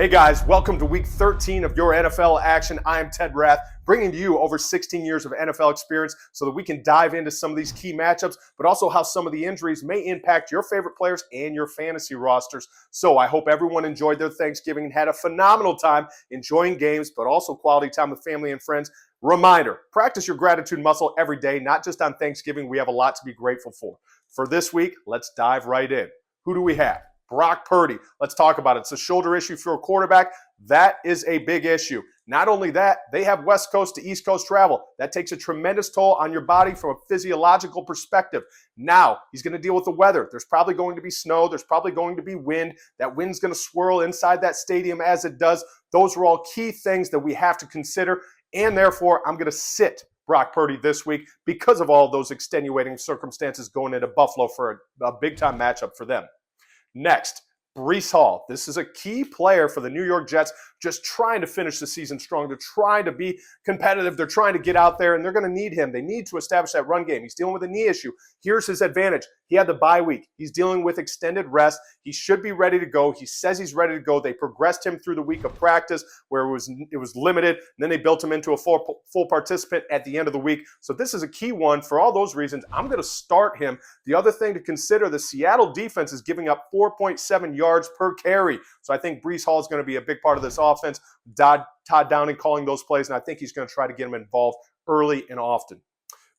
Hey guys, welcome to week 13 of your NFL action. I am Ted Rath, bringing to you over 16 years of NFL experience so that we can dive into some of these key matchups, but also how some of the injuries may impact your favorite players and your fantasy rosters. So I hope everyone enjoyed their Thanksgiving and had a phenomenal time enjoying games, but also quality time with family and friends. Reminder, practice your gratitude muscle every day, not just on Thanksgiving. We have a lot to be grateful for. For this week, let's dive right in. Who do we have? Brock Purdy. Let's talk about it. It's a shoulder issue for a quarterback. That is a big issue. Not only that, they have West Coast to East Coast travel. That takes a tremendous toll on your body from a physiological perspective. Now, he's going to deal with the weather. There's probably going to be snow. There's probably going to be wind. That wind's going to swirl inside that stadium as it does. Those are all key things that we have to consider, and therefore, I'm going to sit Brock Purdy this week because of all those extenuating circumstances going into Buffalo for a big-time matchup for them. Next, Breece Hall. This is a key player for the New York Jets, just trying to finish the season strong. They're trying to be competitive. They're trying to get out there, and they're going to need him. They need to establish that run game. He's dealing with a knee issue. Here's his advantage. He had the bye week. He's dealing with extended rest. He should be ready to go. He says he's ready to go. They progressed him through the week of practice where it was limited, and then they built him into a full participant at the end of the week. So this is a key one. For all those reasons, I'm going to start him. The other thing to consider, the Seattle defense is giving up 4.7 yards per carry. So I think Breece Hall is going to be a big part of this offense. Todd Downing calling those plays, and I think he's going to try to get him involved early and often.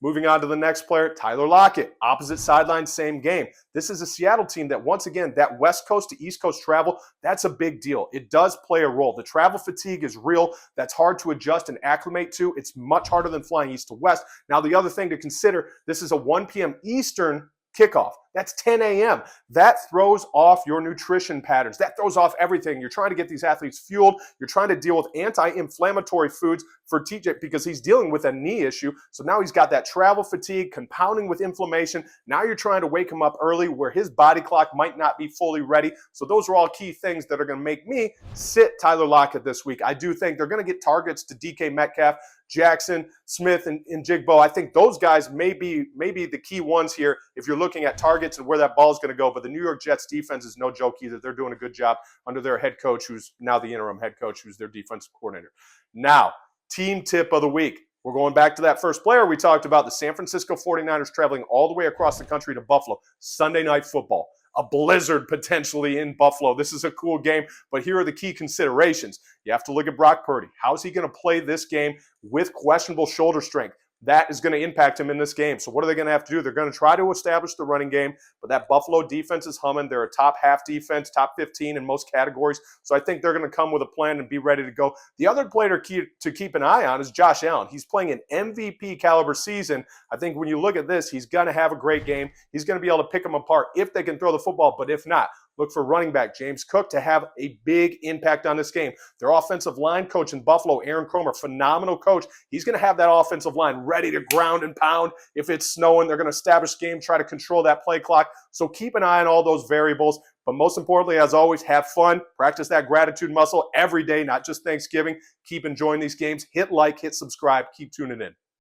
Moving on to the next player, Tyler Lockett. Opposite sideline, same game. This is a Seattle team that, once again, that West Coast to East Coast travel, that's a big deal. It does play a role. The travel fatigue is real. That's hard to adjust and acclimate to. It's much harder than flying east to west. Now, the other thing to consider, this is a 1 p.m. Eastern kickoff. That's 10 a.m. That throws off your nutrition patterns. That throws off everything. You're trying to get these athletes fueled. You're trying to deal with anti-inflammatory foods for TJ because he's dealing with a knee issue. So now he's got that travel fatigue compounding with inflammation. Now you're trying to wake him up early where his body clock might not be fully ready. So those are all key things that are going to make me sit Tyler Lockett this week. I do think they're going to get targets to DK Metcalf, Jackson, Smith, and Jigbo. I think those guys may be the key ones here if you're looking at targets and where that ball is going to go. But the New York Jets defense is no joke either. They're doing a good job under their head coach, who's now the interim head coach, who's their defensive coordinator. Now, team tip of the week. We're going back to that first player we talked about, the San Francisco 49ers traveling all the way across the country to Buffalo. Sunday Night Football. A blizzard potentially in Buffalo. This is a cool game, but here are the key considerations. You have to look at Brock Purdy. How's he going to play this game with questionable shoulder strength? That is going to impact him in this game. So what are they going to have to do? They're going to try to establish the running game, but that Buffalo defense is humming. They're a top half defense, top 15 in most categories. So I think they're going to come with a plan and be ready to go. The other player to keep an eye on is Josh Allen. He's playing an MVP caliber season. I think when you look at this, he's going to have a great game. He's going to be able to pick them apart if they can throw the football, but if not, look for running back James Cook to have a big impact on this game. Their offensive line coach in Buffalo, Aaron Cromer, phenomenal coach. He's going to have that offensive line ready to ground and pound. If it's snowing, they're going to establish game, try to control that play clock. So keep an eye on all those variables. But most importantly, as always, have fun. Practice that gratitude muscle every day, not just Thanksgiving. Keep enjoying these games. Hit like, hit subscribe. Keep tuning in.